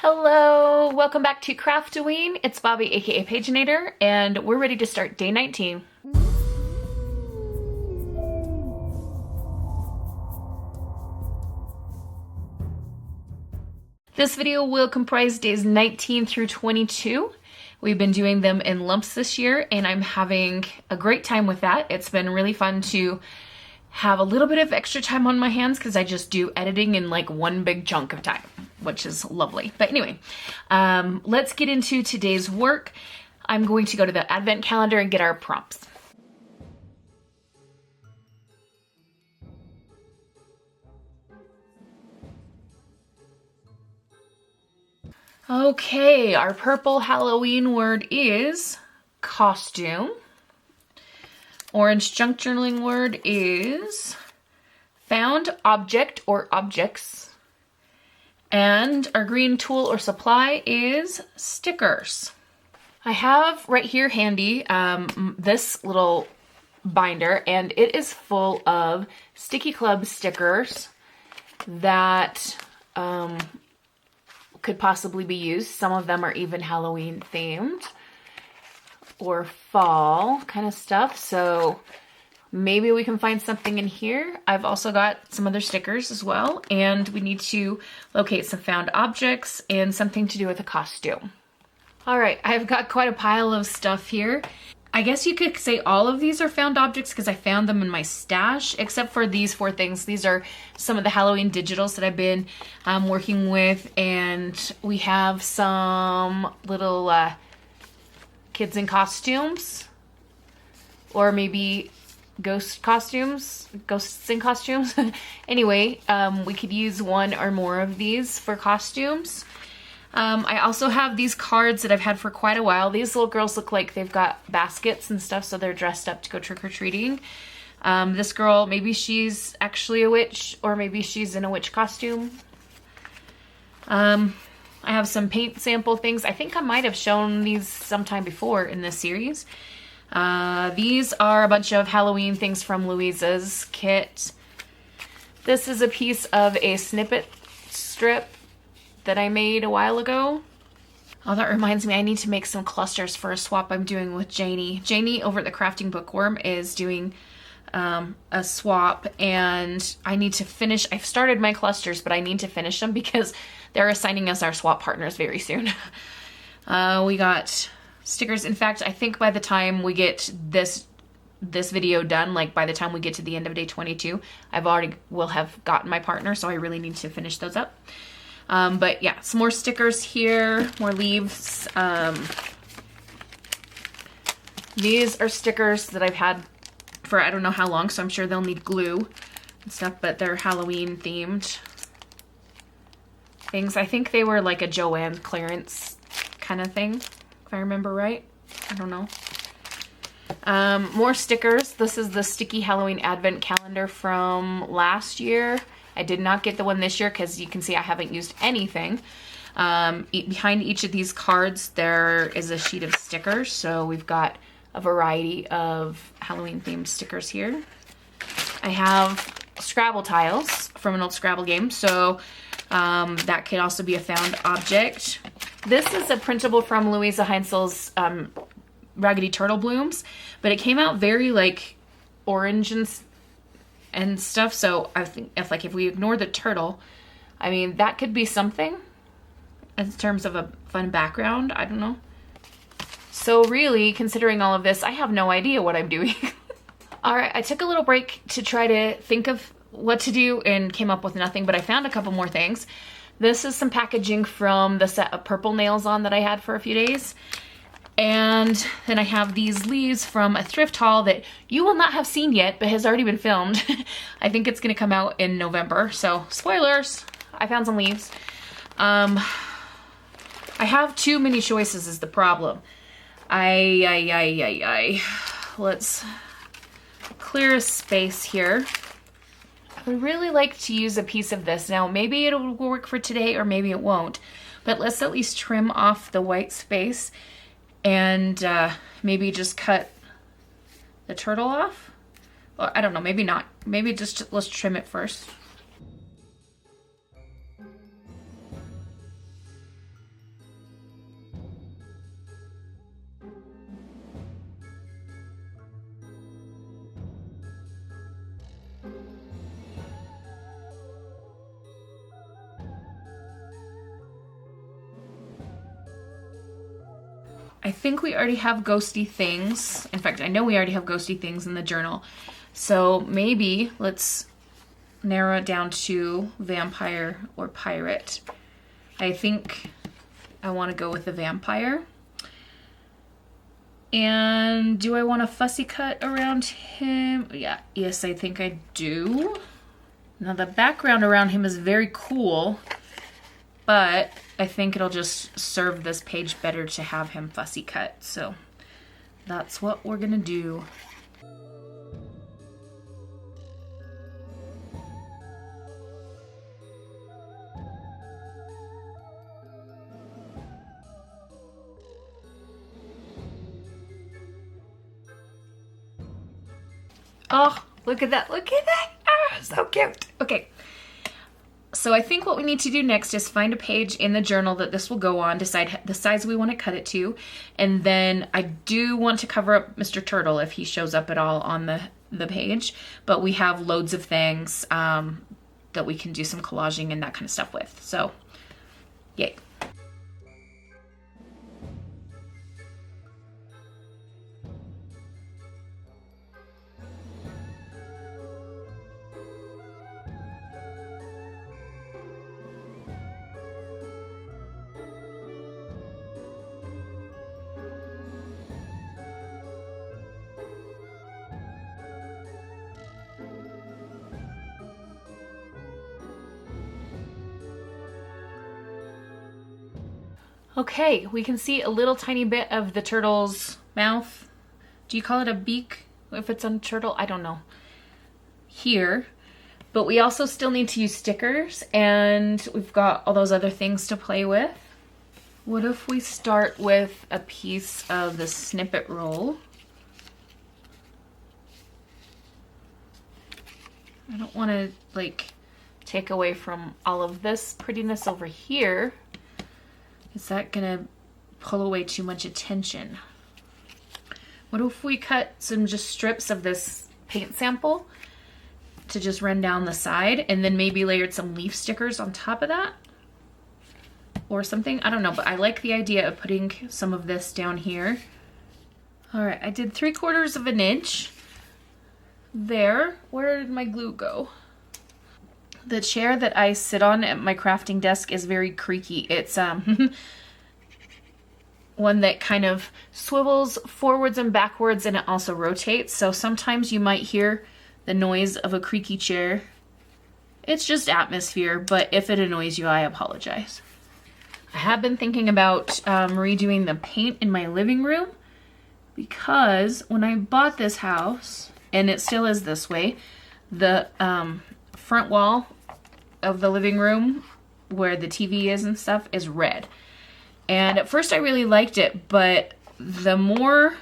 Hello, welcome back to Craftoween. It's Bobi, aka Paginator, and we're ready to start day 19. This video will comprise days 19 through 22. We've been doing them in lumps this year, and I'm having a great time with that. It's been really fun to have a little bit of extra time on my hands because I just do editing in like one big chunk of time, which is lovely. But anyway, let's get into today's work. I'm going to go to the advent calendar and get our prompts. Okay, our purple Halloween word is costume. Orange junk journaling word is found object or objects. And our green tool or supply is stickers. I have right here handy this little binder, and it is full of Sticky Club stickers that could possibly be used. Some of them are even Halloween themed or fall kind of stuff, so maybe we can find something in here. I've also got some other stickers as well, and we need to locate some found objects and something to do with a costume. All right, I've got quite a pile of stuff here. I guess you could say all of these are found objects because I found them in my stash, except for these 4 things. These are some of the Halloween digitals that I've been working with, and we have some little kids in costumes, or maybe ghosts in costumes. Anyway, we could use one or more of these for costumes. I also have these cards that I've had for quite a while. These little girls look like they've got baskets and stuff, so they're dressed up to go trick-or-treating. This girl, maybe she's actually a witch, or maybe she's in a witch costume. I have some paint sample things. I think I might have shown these sometime before in this series. These are a bunch of Halloween things from Louisa's kit. This is a piece of a snippet strip that I made a while ago. Oh, that reminds me, I need to make some clusters for a swap I'm doing with Janie. Janie over at the Crafting Bookworm is doing a swap, and I need to finish. I've started my clusters, but I need to finish them because they're assigning us our swap partners very soon. We got stickers. In fact, I think by the time we get this video done, like by the time we get to the end of day 22, will have gotten my partner, so I really need to finish those up. But yeah, some more stickers here, more leaves. These are stickers that I've had for I don't know how long, so I'm sure they'll need glue and stuff, but they're Halloween themed things. I think they were like a Joann clearance kind of thing, if I remember right. I don't know. More stickers. This is the Sticky Halloween Advent Calendar from last year. I did not get the one this year because you can see I haven't used anything. Behind each of these cards there is a sheet of stickers, so we've got a variety of Halloween themed stickers here. I have Scrabble tiles from an old Scrabble game, so that could also be a found object. This is a printable from Louisa Heinzel's Raggedy Turtle Blooms, but it came out very like orange and stuff, so I think if we ignore the turtle, I mean, that could be something in terms of a fun background. I don't know. So really, considering all of this, I have no idea what I'm doing. All right, I took a little break to try to think of what to do and came up with nothing, but I found a couple more things. This is some packaging from the set of purple nails on that I had for a few days. And then I have these leaves from a thrift haul that you will not have seen yet, but has already been filmed. I think it's gonna come out in November, so spoilers, I found some leaves. I have too many choices is the problem. Let's clear a space here. I would really like to use a piece of this. Now, maybe it'll work for today or maybe it won't, but let's at least trim off the white space and maybe just cut the turtle off. Or I don't know, maybe not. Maybe just let's trim it first. I think we already have ghosty things. In fact, I know we already have ghosty things in the journal. So maybe let's narrow it down to vampire or pirate. I think I want to go with the vampire. And do I want a fussy cut around him? Yeah, yes, I think I do. Now the background around him is very cool, but I think it'll just serve this page better to have him fussy cut. So that's what we're gonna do. Oh, look at that, look at that. Oh, so cute. Okay. So I think what we need to do next is find a page in the journal that this will go on, decide the size we want to cut it to, and then I do want to cover up Mr. Turtle if he shows up at all on the page, but we have loads of things that we can do some collaging and that kind of stuff with. So, yay. Okay, we can see a little tiny bit of the turtle's mouth. Do you call it a beak if it's on a turtle? I don't know. Here. But we also still need to use stickers, and we've got all those other things to play with. What if we start with a piece of the snippet roll? I don't want to like take away from all of this prettiness over here. Is that gonna pull away too much attention? What if we cut some just strips of this paint sample to just run down the side and then maybe layered some leaf stickers on top of that? Or something, I don't know, but I like the idea of putting some of this down here. All right, I did 3/4 of an inch there. Where did my glue go? The chair that I sit on at my crafting desk is very creaky. It's one that kind of swivels forwards and backwards, and it also rotates. So sometimes you might hear the noise of a creaky chair. It's just atmosphere, but if it annoys you, I apologize. I have been thinking about redoing the paint in my living room, because when I bought this house, and it still is this way, the front wall of the living room where the TV is and stuff is red. And at first I really liked it, but the more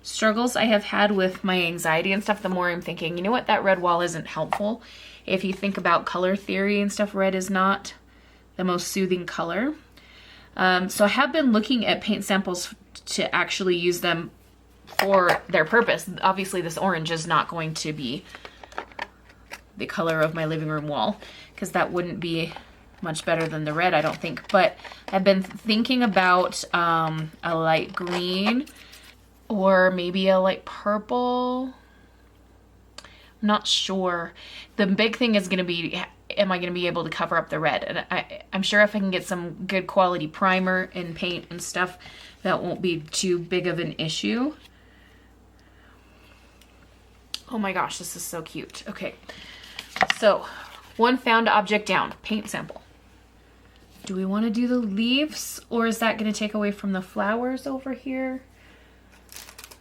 struggles I have had with my anxiety and stuff, the more I'm thinking, you know what, that red wall isn't helpful. If you think about color theory and stuff, red is not the most soothing color. So I have been looking at paint samples to actually use them for their purpose. Obviously this orange is not going to be the color of my living room wall, because that wouldn't be much better than the red, I don't think. But I've been thinking about a light green or maybe a light purple. I'm not sure. The big thing is going to be, am I going to be able to cover up the red? And I'm sure if I can get some good quality primer and paint and stuff, that won't be too big of an issue. Oh my gosh, this is so cute. Okay, so one found object down, paint sample. Do we want to do the leaves, or is that going to take away from the flowers over here?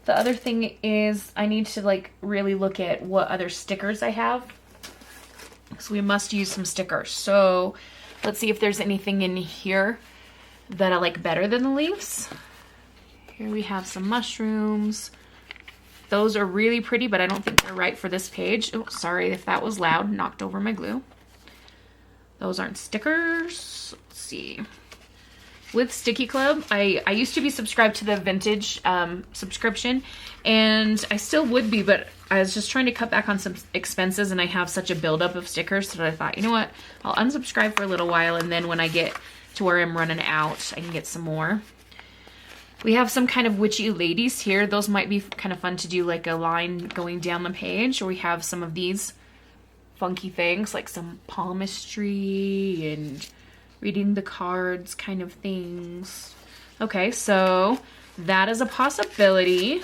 The other thing is I need to like really look at what other stickers I have. So we must use some stickers. So let's see if there's anything in here that I like better than the leaves. Here we have some mushrooms. Those are really pretty, but I don't think they're right for this page. Oh, sorry if that was loud, knocked over my glue. Those aren't stickers. Let's see. With Sticky Club, I used to be subscribed to the vintage subscription, and I still would be, but I was just trying to cut back on some expenses, and I have such a buildup of stickers that I thought, you know what, I'll unsubscribe for a little while, and then when I get to where I'm running out, I can get some more. We have some kind of witchy ladies here. Those might be kind of fun to do like a line going down the page. Or we have some of these funky things like some palmistry and reading the cards kind of things. Okay, so that is a possibility.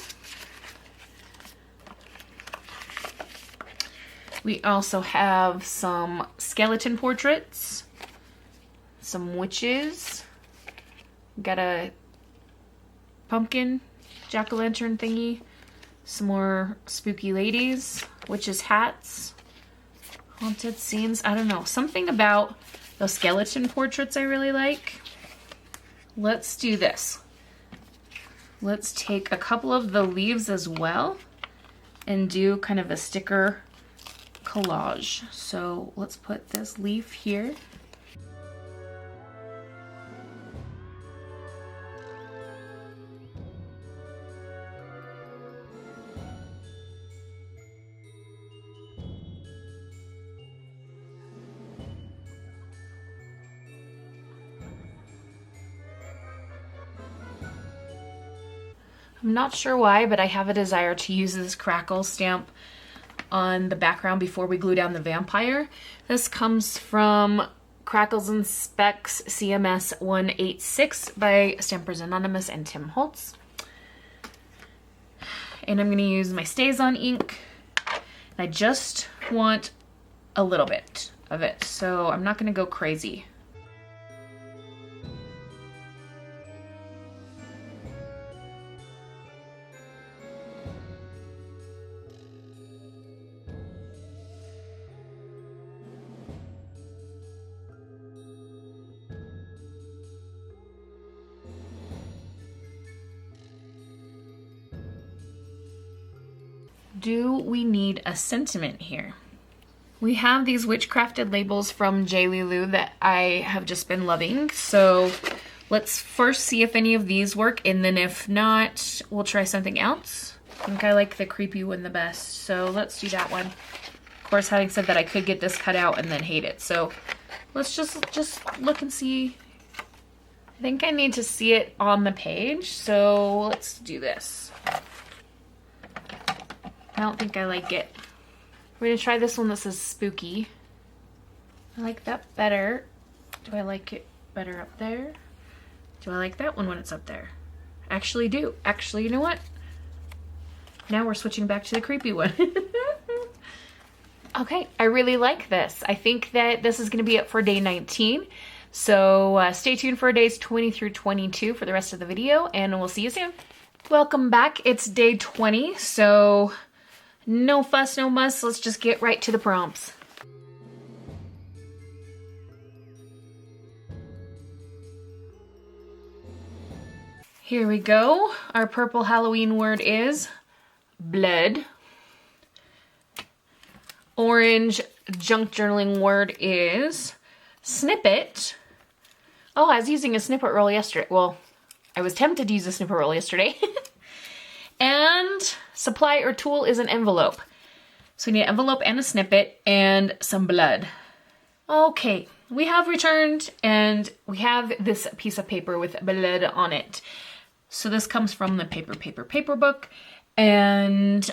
We also have some skeleton portraits, some witches, got a pumpkin jack-o'-lantern thingy, some more spooky ladies, witches' hats, haunted scenes. I don't know, something about those skeleton portraits I really like. Let's do this. Let's take a couple of the leaves as well and do kind of a sticker collage. So let's put this leaf here. I'm not sure why, but I have a desire to use this crackle stamp on the background before we glue down the vampire. This comes from Crackles and Specks CMS 186 by Stampers Anonymous and Tim Holtz. And I'm going to use my StazOn ink. And I just want a little bit of it, so I'm not going to go crazy. Do we need a sentiment here? We have these witchcrafted labels from J. Lulu that I have just been loving. So let's first see if any of these work, and then if not, we'll try something else. I think I like the creepy one the best, so let's do that one. Of course, having said that, I could get this cut out and then hate it. So let's just look and see. I think I need to see it on the page, so let's do this. I don't think I like it. We're gonna try this one that says spooky. I like that better. Do I like it better up there? Do I like that one when it's up there? Actually do. Actually, you know what? Now we're switching back to the creepy one. Okay, I really like this. I think that this is gonna be it for day 19. So stay tuned for days 20 through 22 for the rest of the video, and we'll see you soon. Welcome back. It's day 20, so no fuss, no muss. Let's just get right to the prompts. Here we go. Our purple Halloween word is blood. Orange junk journaling word is snippet. Oh, I was using a snippet roll yesterday. Well, I was tempted to use a snippet roll yesterday. And supply or tool is an envelope. So we need an envelope and a snippet and some blood. Okay, we have returned and we have this piece of paper with blood on it. So this comes from the paper book, and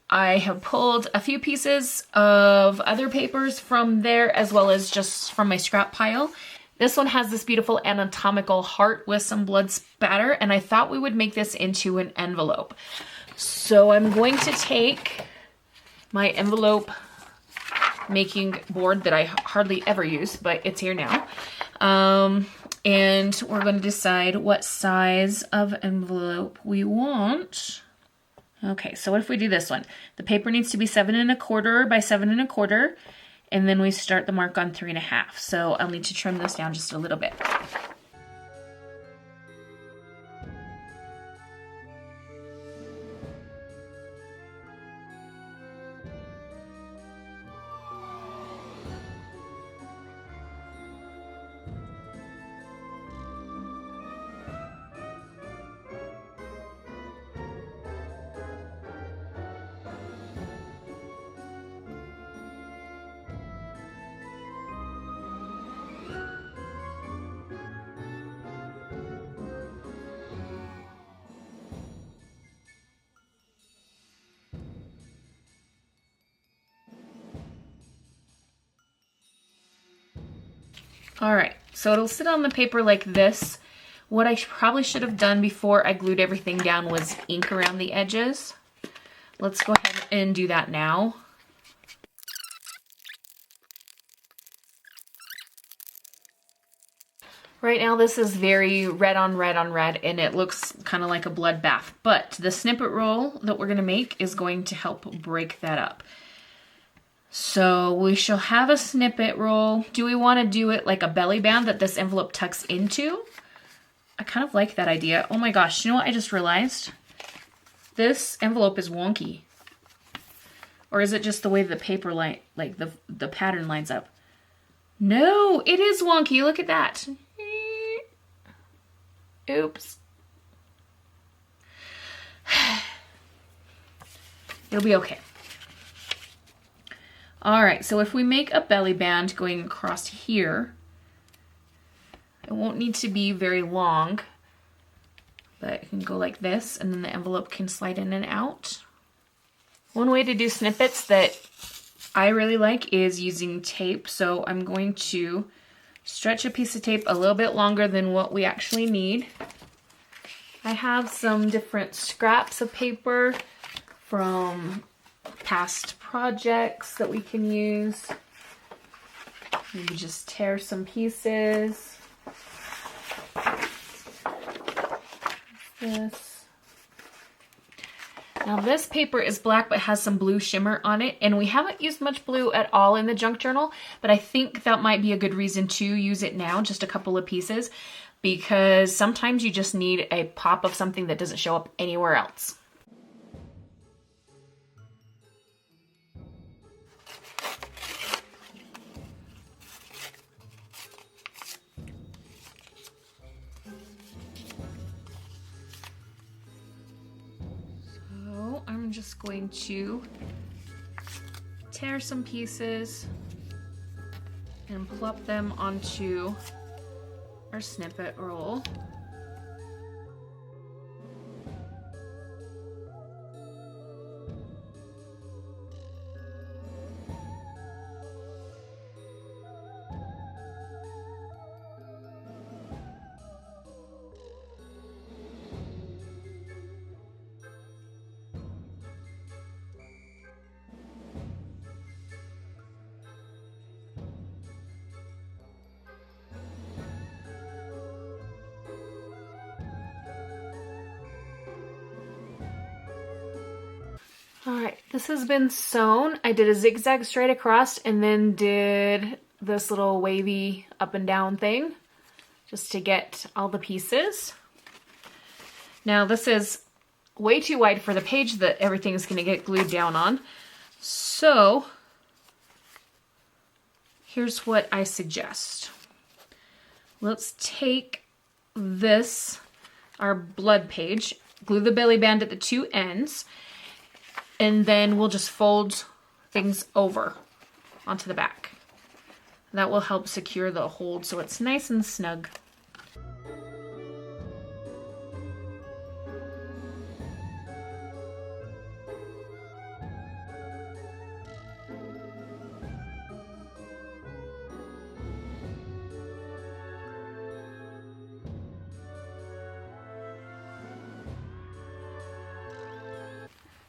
I have pulled a few pieces of other papers from there as well as just from my scrap pile. This one has this beautiful anatomical heart with some blood spatter, and I thought we would make this into an envelope. So I'm going to take my envelope making board that I hardly ever use, but it's here now. And we're going to decide what size of envelope we want. Okay, so what if we do this one? The paper needs to be 7 1/4 by 7 1/4. And then we start the mark on 3 1/2. So I'll need to trim this down just a little bit. All right, so it'll sit on the paper like this. What I probably should have done before I glued everything down was ink around the edges. Let's go ahead and do that now. Right now this is very red on red on red, and it looks kind of like a bloodbath, but the snippet roll that we're gonna make is going to help break that up. So we shall have a snippet roll. Do we want to do it like a belly band that this envelope tucks into? I kind of like that idea. Oh my gosh, you know what I just realized? This envelope is wonky. Or is it just the way the paper line, like the pattern lines up? No, it is wonky. Look at that. Oops. It'll be okay. All right, so if we make a belly band going across here, it won't need to be very long, but it can go like this, and then the envelope can slide in and out. One way to do snippets that I really like is using tape. So I'm going to stretch a piece of tape a little bit longer than what we actually need. I have some different scraps of paper from past projects that we can use. Maybe just tear some pieces. This. Now this paper is black but has some blue shimmer on it, and we haven't used much blue at all in the junk journal, but I think that might be a good reason to use it now, just a couple of pieces, because sometimes you just need a pop of something that doesn't show up anywhere else. I'm just going to tear some pieces and plop them onto our snippet roll. All right, this has been sewn. I did a zigzag straight across and then did this little wavy up and down thing just to get all the pieces. Now this is way too wide for the page that everything's gonna get glued down on. So here's what I suggest. Let's take this, our blood page, glue the belly band at the two ends, and then we'll just fold things over onto the back. That will help secure the hold so it's nice and snug.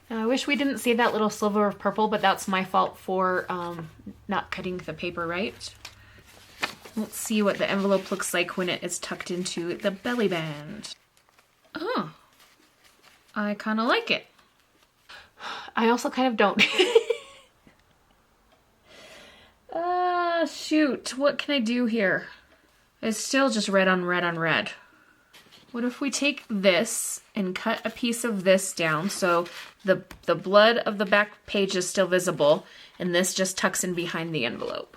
I wish we didn't see that little sliver of purple, but that's my fault for not cutting the paper right. Let's see what the envelope looks like when it is tucked into the belly band. Oh, I kind of like it. I also kind of don't. Shoot, what can I do here? It's still just red on red on red. What if we take this and cut a piece of this down so the blood of the back page is still visible and this just tucks in behind the envelope?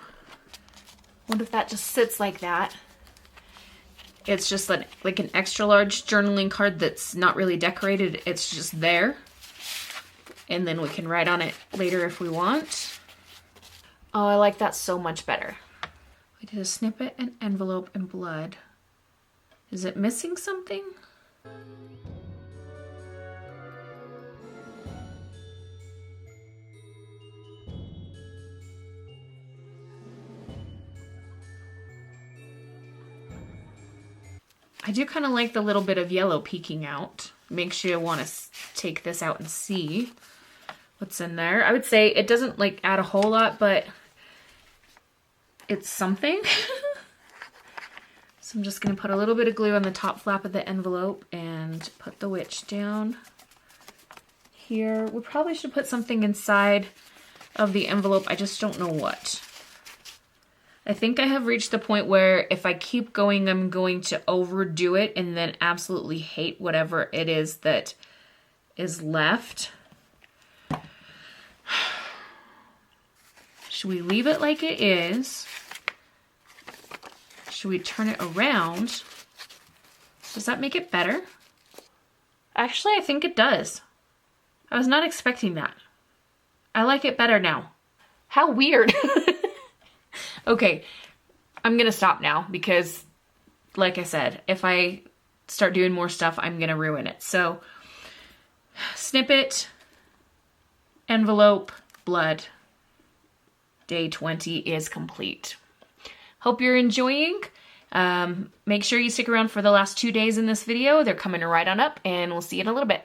What if that just sits like that? It's just like an extra large journaling card that's not really decorated. It's just there. And then we can write on it later if we want. Oh, I like that so much better. We did a snippet, an envelope, and blood. Is it missing something? I do kind of like the little bit of yellow peeking out. Makes you want to take this out and see what's in there. I would say it doesn't like add a whole lot, but it's something. So I'm just going to put a little bit of glue on the top flap of the envelope and put the witch down here. We probably should put something inside of the envelope. I just don't know what. I think I have reached the point where if I keep going, I'm going to overdo it and then absolutely hate whatever it is that is left. Should we leave it like it is? Should we turn it around? Does that make it better? Actually, I think it does. I was not expecting that. I like it better now. How weird. Okay, I'm gonna stop now because, like I said, if I start doing more stuff, I'm gonna ruin it. So, snippet, envelope, blood. Day 20 is complete. Hope you're enjoying. Make sure you stick around for the last 2 days in this video. They're coming right on up, and we'll see you in a little bit.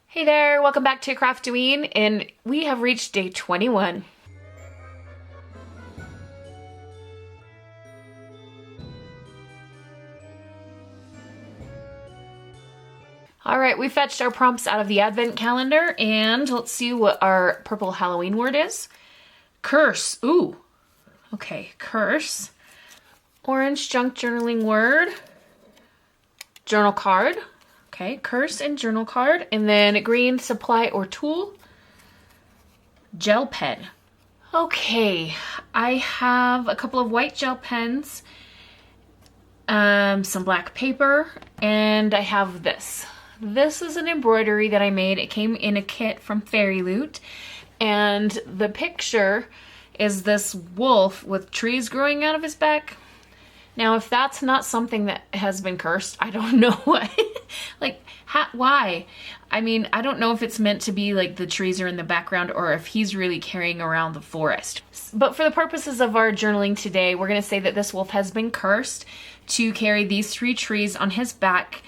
Hey there, welcome back to Craftoween, and we have reached day 21. All right, we fetched our prompts out of the advent calendar, and let's see what our purple Halloween word is. Curse. Ooh. Okay, curse. Orange junk journaling word. Journal card. Okay, curse and journal card. And then green supply or tool. Gel pen. Okay, I have a couple of white gel pens, some black paper, and I have this. This is an embroidery that I made. It came in a kit from Fairy Loot, and the picture is this wolf with trees growing out of his back. Now, if that's not something that has been cursed, I don't know what. Like, why? I mean, I don't know if it's meant to be like the trees are in the background or if he's really carrying around the forest. But for the purposes of our journaling today, we're going to say that this wolf has been cursed to carry these 3 trees on his back.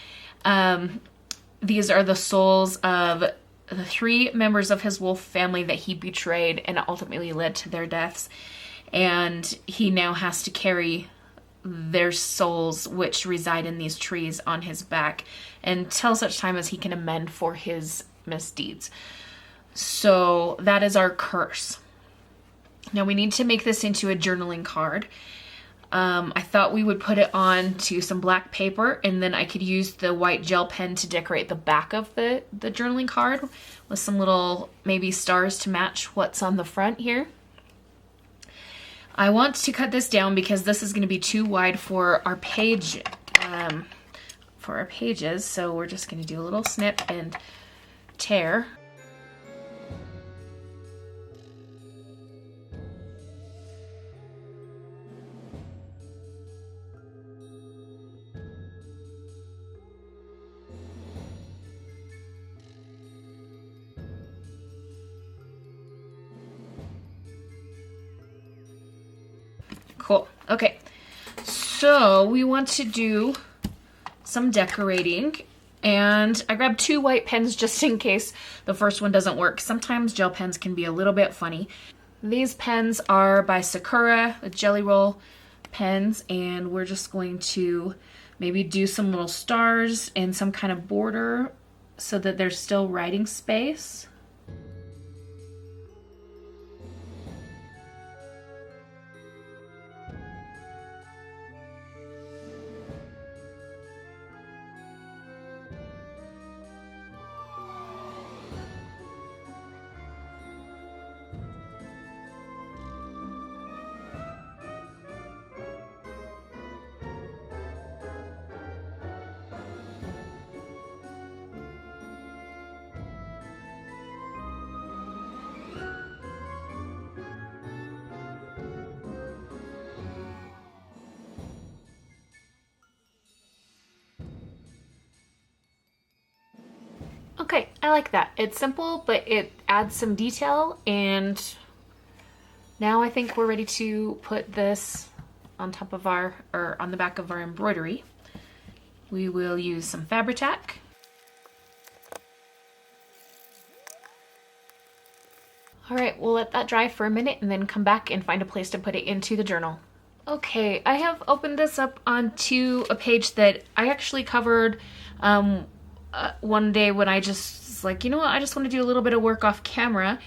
These are the souls of the 3 members of his wolf family that he betrayed and ultimately led to their deaths. And he now has to carry their souls, which reside in these trees, on his back until such time as he can amend for his misdeeds. So that is our curse. Now we need to make this into a journaling card. I thought we would put it on to some black paper, and then I could use the white gel pen to decorate the back of the journaling card with some little maybe stars to match what's on the front here. I want to cut this down because this is going to be too wide for our page, for our pages. So we're just going to do a little snip and tear. Cool. Okay, so we want to do some decorating, and I grabbed 2 white pens just in case the first one doesn't work. Sometimes gel pens can be a little bit funny. These pens are by Sakura, Jelly Roll pens, and we're just going to maybe do some little stars and some kind of border so that there's still writing space. Okay, I like that. It's simple, but it adds some detail, and now I think we're ready to put this on top of our, or on the back of our embroidery. we will use some Fabri-Tac. All right, we'll let that dry for a minute and then come back and find a place to put it into the journal. Okay, I have opened this up onto a page that I actually covered one day when I just was like, you know what, I just want to do a little bit of work off camera.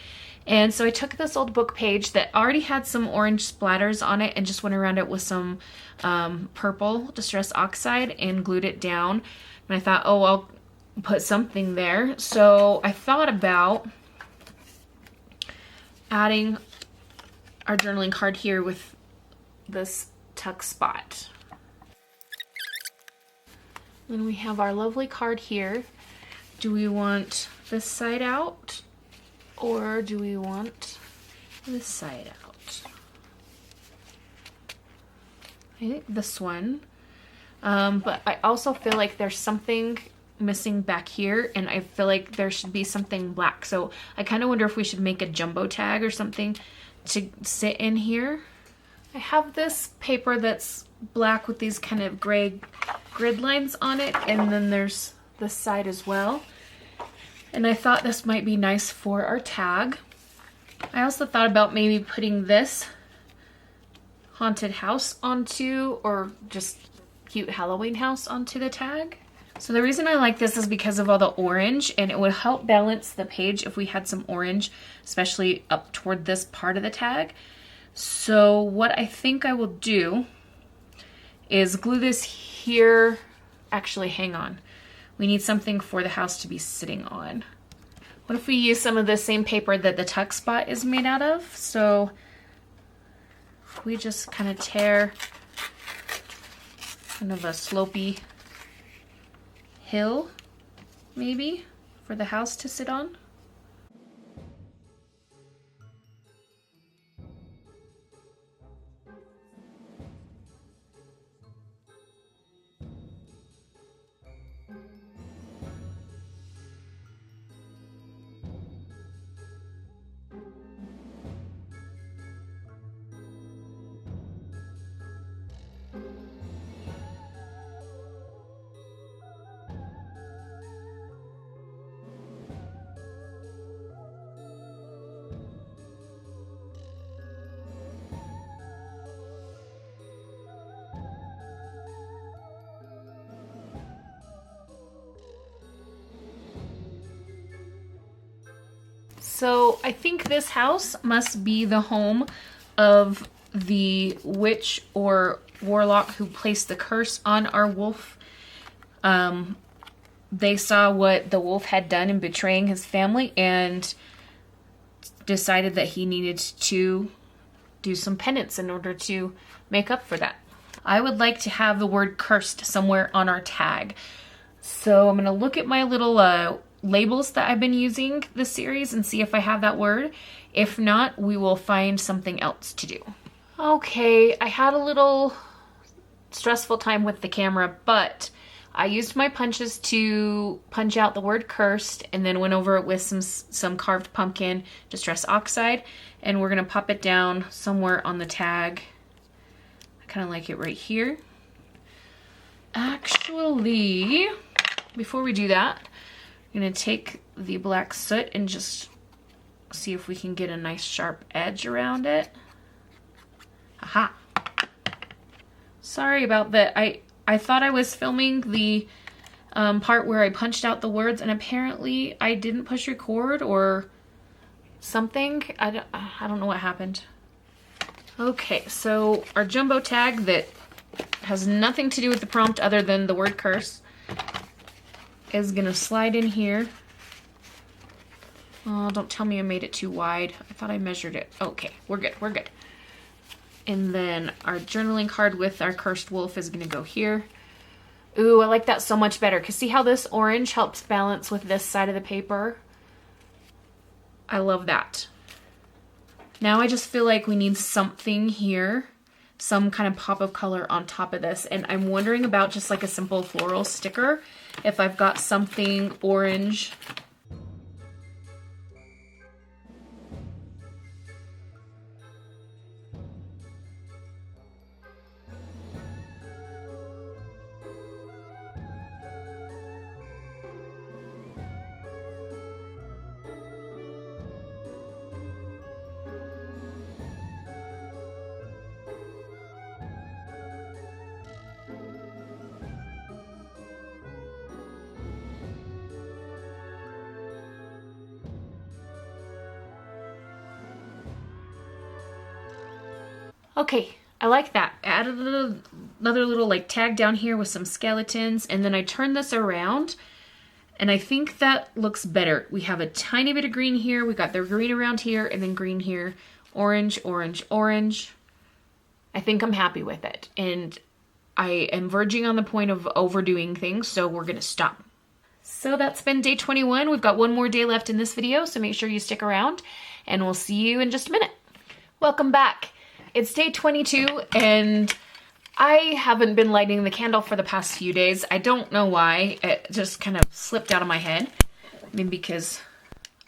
And so I took this old book page that already had some orange splatters on it and just went around it with some purple Distress Oxide and glued it down. And I thought, oh, I'll put something there. So I thought about adding our journaling card here with this tuck spot. Then we have our lovely card here. Do we want this side out or do we want this side out? I think this one. But I also feel like there's something missing back here and I feel like there should be something black. So I kind of wonder if we should make a jumbo tag or something to sit in here. I have this paper that's black with these kind of gray grid lines on it, and then there's this side as well. And I thought this might be nice for our tag. I also thought about maybe putting this haunted house onto, or just cute Halloween house onto the tag. So the reason I like this is because of all the orange, and it would help balance the page if we had some orange, especially up toward this part of the tag. So what I think I will do is glue this here. Actually, hang on. We need something for the house to be sitting on. What if we use some of the same paper that the tuck spot is made out of? So we just kind of tear kind of a slopey hill, maybe, for the house to sit on. So I think this house must be the home of the witch or warlock who placed the curse on our wolf. They saw what the wolf had done in betraying his family and decided that he needed to do some penance in order to make up for that. I would like to have the word cursed somewhere on our tag. So I'm going to look at my little labels that I've been using this series and see if I have that word. If not, we will find something else to do. Okay, I had a little stressful time with the camera, but I used my punches to punch out the word cursed and then went over it with some carved pumpkin Distress Oxide, and we're going to pop it down somewhere on the tag. I kind of like it right here. Actually, before we do that, I'm going to take the black soot and just see if we can get a nice sharp edge around it. Aha! Sorry about that. I thought I was filming the part where I punched out the words, and apparently I didn't push record or something. I don't know what happened. Okay, so our jumbo tag that has nothing to do with the prompt other than the word curse is gonna slide in here. Oh, don't tell me I made it too wide. I thought I measured it. Okay, we're good, we're good. And then our journaling card with our cursed wolf is gonna go here. Ooh, I like that so much better, because see how this orange helps balance with this side of the paper? I love that. Now I just feel like we need something here, some kind of pop of color on top of this, and I'm wondering about just like a simple floral sticker, if I've got something orange. Okay, I like that. I added another little like tag down here with some skeletons, and then I turn this around, and I think that looks better. We have a tiny bit of green here. We got the green around here, and then green here. Orange, orange, orange. I think I'm happy with it, and I am verging on the point of overdoing things, so we're gonna stop. So that's been day 21. We've got one more day left in this video, so make sure you stick around, and we'll see you in just a minute. Welcome back. It's day 22, and I haven't been lighting the candle for the past few days. I don't know why. It just kind of slipped out of my head. Maybe because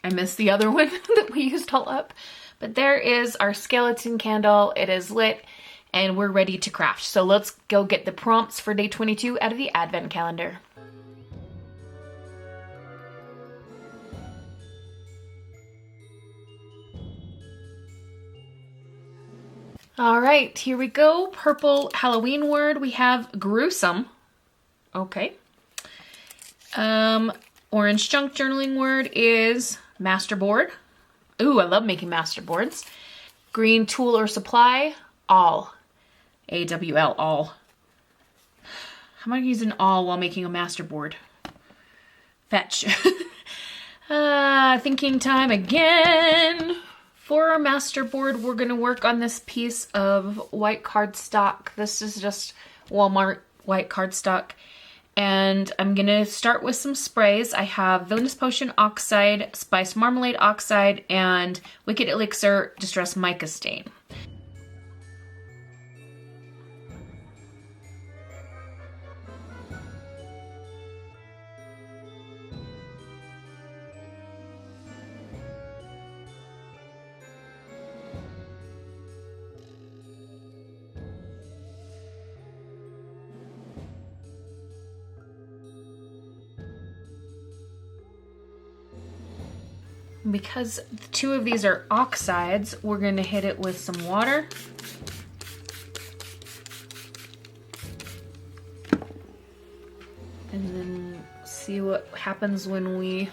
I missed the other one that we used all up. But there is our skeleton candle. It is lit, and we're ready to craft. So let's go get the prompts for day 22 out of the advent calendar. All right, here we go. Purple Halloween word. We have gruesome. Okay. Orange junk journaling word is masterboard. Ooh, I love making masterboards. Green tool or supply, all. AWL, all. How am I using all while making a masterboard? Fetch. Thinking time again. For our masterboard, we're going to work on this piece of white cardstock. This is just Walmart white cardstock. And I'm going to start with some sprays. I have Villainous Potion Oxide, Spiced Marmalade Oxide, and Wicked Elixir Distress Mica Stain. Because two of these are oxides, we're going to hit it with some water. And then see what happens when we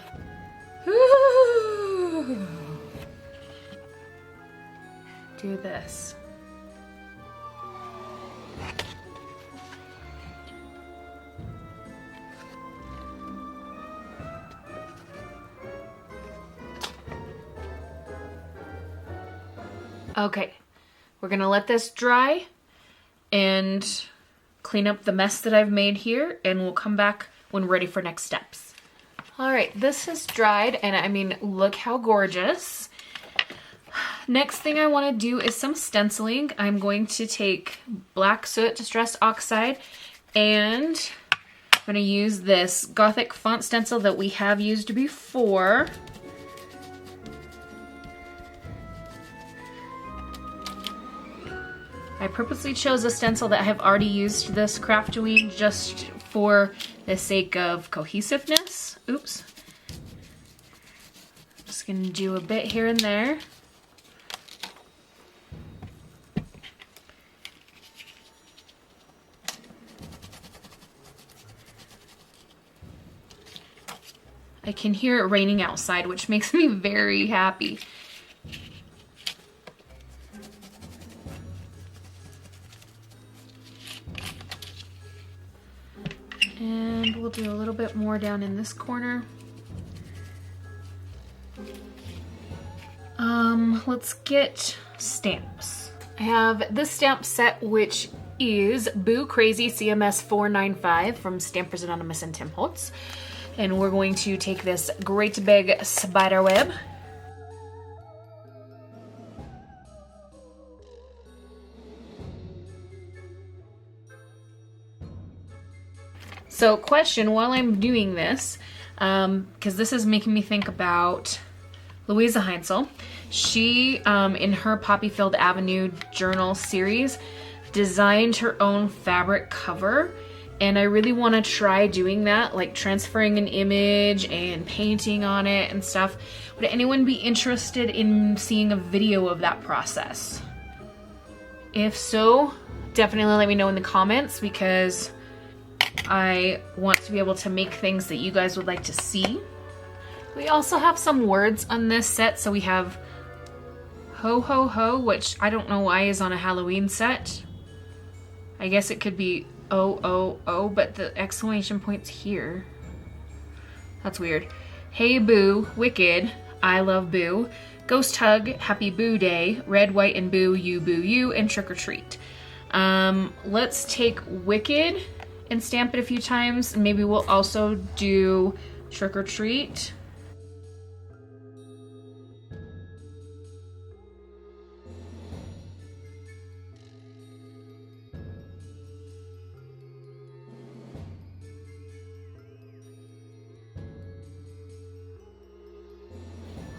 do this. Okay, we're gonna let this dry and clean up the mess that I've made here, and we'll come back when ready for next steps. All right, this has dried, and I mean, look how gorgeous. Next thing I wanna do is some stenciling. I'm going to take Black Soot Distress Oxide, and I'm gonna use this Gothic font stencil that we have used before. I purposely chose a stencil that I have already used this Craftoween just for the sake of cohesiveness. Oops. Just gonna do a bit here and there. I can hear it raining outside, which makes me very happy. And we'll do a little bit more down in this corner. Let's get stamps. I have this stamp set, which is Boo Crazy CMS 495 from Stampers Anonymous and Tim Holtz. And we're going to take this great big spider web. So question while I'm doing this, because this is making me think about Louisa Heinzel. She, in her Poppyfield Avenue journal series, designed her own fabric cover. And I really want to try doing that, like transferring an image and painting on it and stuff. Would anyone be interested in seeing a video of that process? If so, definitely let me know in the comments, because I want to be able to make things that you guys would like to see. We also have some words on this set. So we have Ho Ho Ho, which I don't know why is on a Halloween set. I guess it could be O, but the exclamation point's here. That's weird. Hey Boo, Wicked, I Love Boo, Ghost Hug, Happy Boo Day, Red, White, and Boo, You, and Trick or Treat. Let's take Wicked and stamp it a few times. Maybe we'll also do Trick or Treat.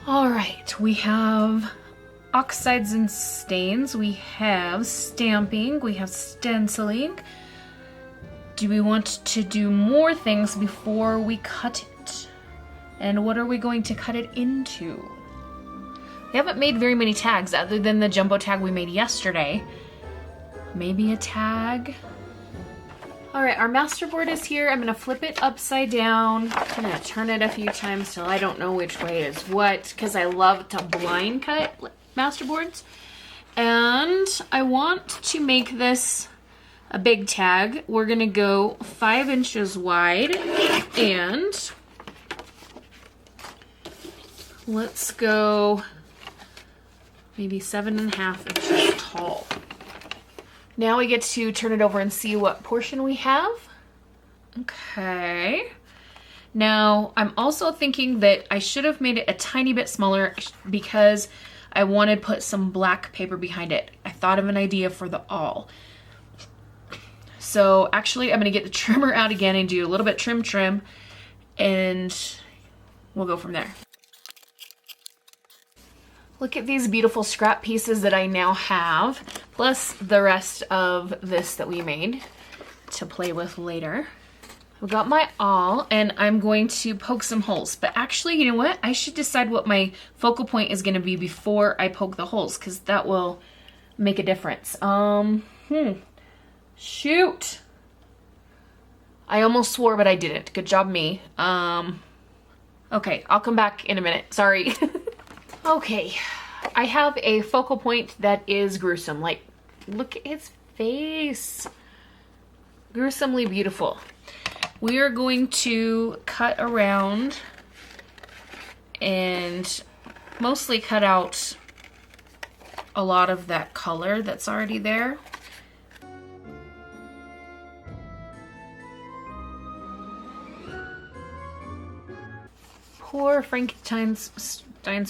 All right, we have oxides and stains, we have stamping, we have stenciling. Do we want to do more things before we cut it? And what are we going to cut it into? We haven't made very many tags other than the jumbo tag we made yesterday. Maybe a tag? All right, our masterboard is here. I'm gonna flip it upside down. I'm gonna turn it a few times till I don't know which way is what, because I love to blind cut masterboards. And I want to make this a big tag. We're gonna go 5 inches wide, and let's go maybe 7.5 inches tall. Now we get to turn it over and see what portion we have. Okay. Now, I'm also thinking that I should have made it a tiny bit smaller because I wanted to put some black paper behind it. I thought of an idea for the awl. So actually, I'm gonna get the trimmer out again and do a little bit trim, and we'll go from there. Look at these beautiful scrap pieces that I now have, plus the rest of this that we made to play with later. I've got my awl, and I'm going to poke some holes. But actually, you know what? I should decide what my focal point is going to be before I poke the holes, because that will make a difference. Shoot! I almost swore, but I didn't. Good job, me. Okay, I'll come back in a minute. Sorry. Okay, I have a focal point that is gruesome. Like, look at his face. Gruesomely beautiful. We are going to cut around and mostly cut out a lot of that color that's already there. Poor Frankenstein's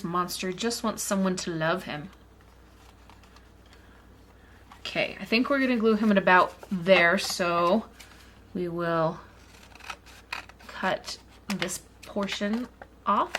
monster just wants someone to love him. Okay, I think we're gonna glue him at about there, so we will cut this portion off.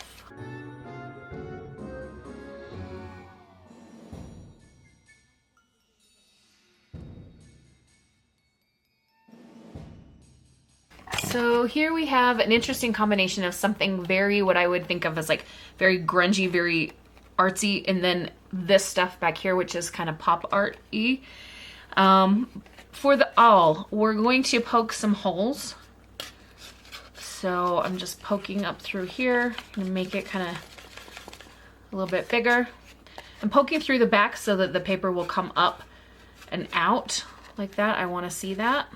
So here we have an interesting combination of something very, what I would think of as like very grungy, very artsy, and then this stuff back here, which is kind of pop art-y. For the awl, we're going to poke some holes. So I'm just poking up through here and make it kind of a little bit bigger. I'm poking through the back so that the paper will come up and out like that. I want to see that.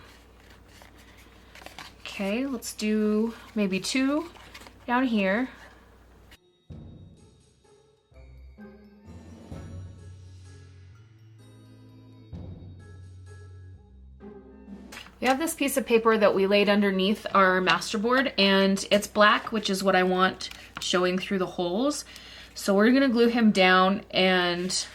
Okay, let's do maybe 2 down here. We have this piece of paper that we laid underneath our masterboard, and it's black, which is what I want showing through the holes. So we're gonna glue him down and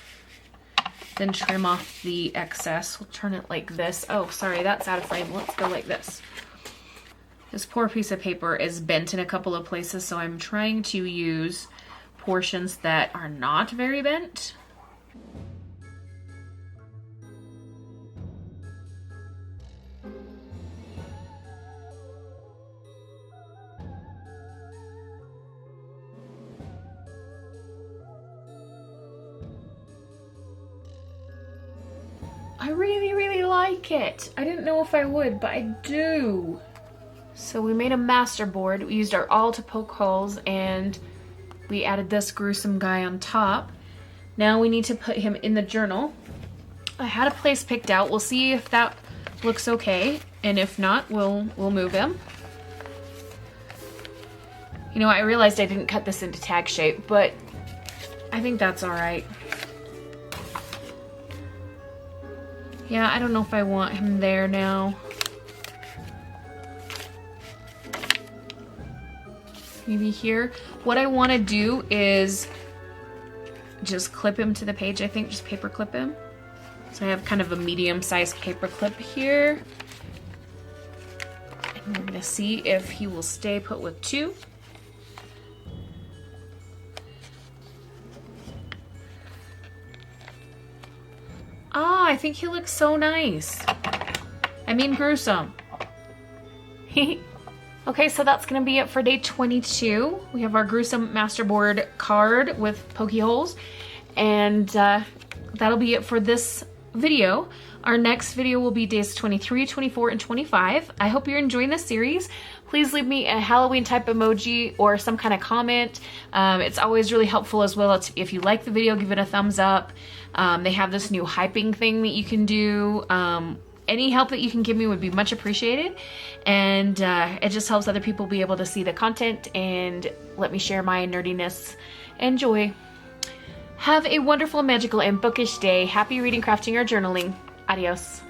then trim off the excess. We'll turn it like this. Oh, sorry, that's out of frame. Let's go like this. This poor piece of paper is bent in a couple of places, so I'm trying to use portions that are not very bent. I really, really like it. I didn't know if I would, but I do. So we made a masterboard. We used our awl to poke holes, and we added this gruesome guy on top. Now we need to put him in the journal. I had a place picked out. We'll see if that looks okay, and if not, we'll move him. You know, I realized I didn't cut this into tag shape, but I think that's all right. Yeah, I don't know if I want him there now. Maybe here. What I want to do is just clip him to the page, I think, just paper clip him. So I have kind of a medium-sized paper clip here. And we're gonna see if he will stay put with 2. Ah, I think he looks so nice. I mean, gruesome. Okay, so that's gonna be it for day 22. We have our gruesome masterboard card with pokey holes, and that'll be it for this video. Our next video will be days 23, 24, and 25. I hope you're enjoying this series. Please leave me a Halloween type emoji or some kind of comment. It's always really helpful as well. If you like the video, give it a thumbs up. They have this new hyping thing that you can do. Any help that you can give me would be much appreciated, and it just helps other people be able to see the content and let me share my nerdiness and joy. Have a wonderful, magical, and bookish day. Happy reading, crafting, or journaling. Adios.